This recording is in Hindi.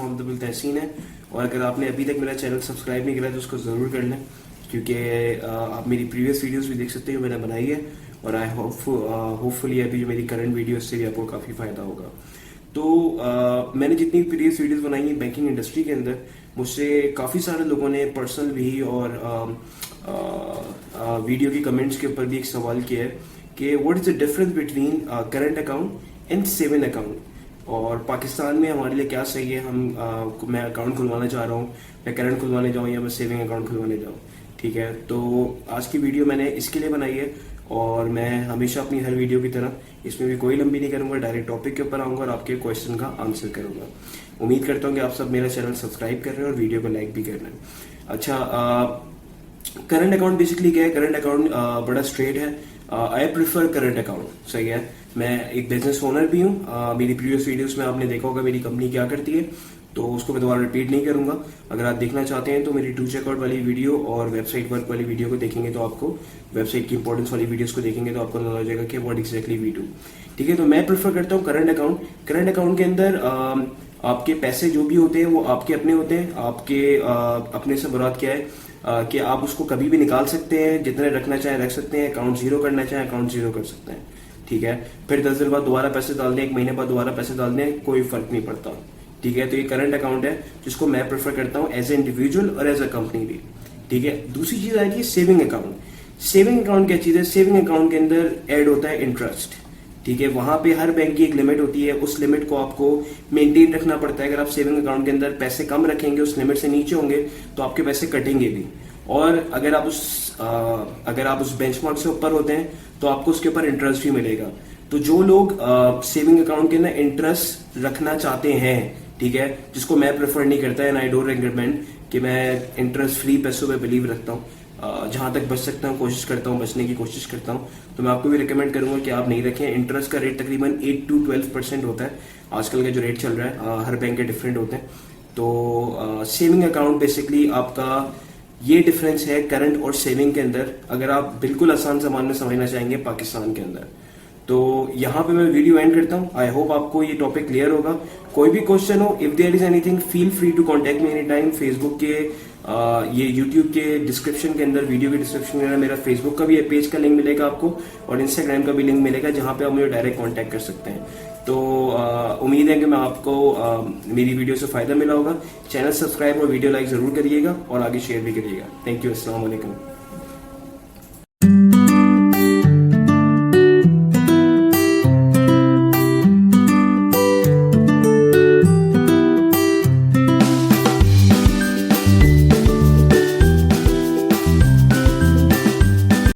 मोहम्मद अब्दुल तहसीन है। और अगर आपने अभी तक मेरा चैनल सब्सक्राइब नहीं करा तो उसको ज़रूर कर लें, क्योंकि आप मेरी प्रीवियस वीडियोस भी देख सकते हो, मैंने बनाई है। और आई होपफुली अभी जो मेरी करंट वीडियो से भी आपको काफ़ी फ़ायदा होगा। तो मैंने जितनी प्रीवियस वीडियोस बनाई हैं बैंकिंग इंडस्ट्री के अंदर, मुझसे काफ़ी सारे लोगों ने पर्सनल भी और वीडियो की कमेंट्स के ऊपर भी एक सवाल किया है कि what is the difference between current account and saving account, और पाकिस्तान में हमारे लिए क्या सही है। मैं अकाउंट खुलवाना चाह रहा हूँ, मैं करंट खुलवाने जाऊँ या मैं सेविंग अकाउंट खुलवाने जाऊँ। ठीक है, तो आज की वीडियो मैंने इसके लिए बनाई है, और मैं हमेशा अपनी हर वीडियो की तरह इसमें भी कोई लंबी नहीं करूँगा, डायरेक्ट टॉपिक के ऊपर आऊँगा और आपके क्वेश्चन का आंसर करूँगा। उम्मीद करता हूँ कि आप सब मेरा चैनल सब्सक्राइब कर रहे हैं और वीडियो को लाइक भी कर रहे हैं। अच्छा, करंट अकाउंट बेसिकली क्या है? करंट अकाउंट बड़ा स्ट्रेट है। आई प्रिफर करंट अकाउंट, सही है। मैं एक बिजनेस ओनर भी हूँ। मेरी प्रीवियस वीडियोस में आपने देखा होगा मेरी कंपनी क्या करती है, तो उसको मैं दोबारा रिपीट नहीं करूंगा। अगर आप देखना चाहते हैं तो मेरी टू चेकआउट वाली वीडियो और वेबसाइट वर्क वाली वीडियो को देखेंगे तो आपको, वेबसाइट की इंपॉर्टेंस वाली वीडियोस को देखेंगे तो आपको नॉलेज हो जाएगा कि व्हाट एक्जैक्टली वी डू। ठीक है, तो मैं प्रेफर करता हूँ करंट अकाउंट। करंट अकाउंट के अंदर आपके पैसे जो भी होते हैं वो आपके अपने होते हैं। आपके अपने से मुराद क्या है कि आप उसको कभी भी निकाल सकते हैं, जितने रखना चाहें रख सकते हैं, अकाउंट जीरो करना चाहें अकाउंट जीरो कर सकते हैं। ठीक है, फिर 10 दिन बाद दोबारा पैसे डाल दें, 1 महीने बाद दोबारा पैसे डाल दें, कोई फर्क नहीं पड़ता। ठीक है, तो ये करंट अकाउंट है जिसको मैं प्रेफर करता हूँ एज ए इंडिविजुअल और एज अ कंपनी भी। ठीक है, दूसरी चीज आती है सेविंग अकाउंट। सेविंग अकाउंट क्या चीज है? सेविंग अकाउंट के अंदर ऐड होता है इंटरेस्ट। ठीक है, वहां पे हर बैंक की एक लिमिट होती है, उस लिमिट को आपको मेंटेन रखना पड़ता है। अगर आप सेविंग अकाउंट के अंदर पैसे कम रखेंगे, उस लिमिट से नीचे होंगे, तो आपके पैसे कटेंगे भी। और अगर आप उस बेंचमार्क से ऊपर होते हैं तो आपको उसके ऊपर इंटरेस्ट भी मिलेगा। तो जो लोग सेविंग अकाउंट के अंदर इंटरेस्ट रखना चाहते हैं, ठीक है, जिसको मैं प्रेफर नहीं करता एंड आई डोंट रिकमेंड कि मैं इंटरेस्ट फ्री पैसों पे बिलीव रखता हूँ। जहां तक बच सकता हूँ कोशिश करता हूँ, बचने की कोशिश करता हूँ। तो मैं आपको भी रिकमेंड करूंगा कि आप नहीं रखें। इंटरेस्ट का रेट तकरीबन 8 to 12% होता है आजकल का जो रेट चल रहा है। हर बैंक के डिफरेंट होते हैं। तो सेविंग अकाउंट बेसिकली आपका ये डिफरेंस है करंट और सेविंग के अंदर, अगर आप बिल्कुल आसान जबान में समझना चाहेंगे पाकिस्तान के अंदर। तो यहाँ पे मैं वीडियो एंड करता हूँ। आई होप आपको ये टॉपिक क्लियर होगा। कोई भी क्वेश्चन हो, if there is anything, feel free to contact me any time. Facebook के ये यूट्यूब के डिस्क्रिप्शन के अंदर, वीडियो के डिस्क्रिप्शन के अंदर मेरा फेसबुक का भी पेज का लिंक मिलेगा आपको, और इंस्टाग्राम का भी लिंक मिलेगा, जहाँ पे आप मुझे डायरेक्ट कॉन्टैक्ट कर सकते हैं। तो उम्मीद है कि मैं आपको मेरी वीडियो से फायदा मिला होगा। चैनल सब्सक्राइब और वीडियो लाइक जरूर करिएगा और आगे शेयर भी करिएगा। थैंक यू, अस्सलाम वालेकुम।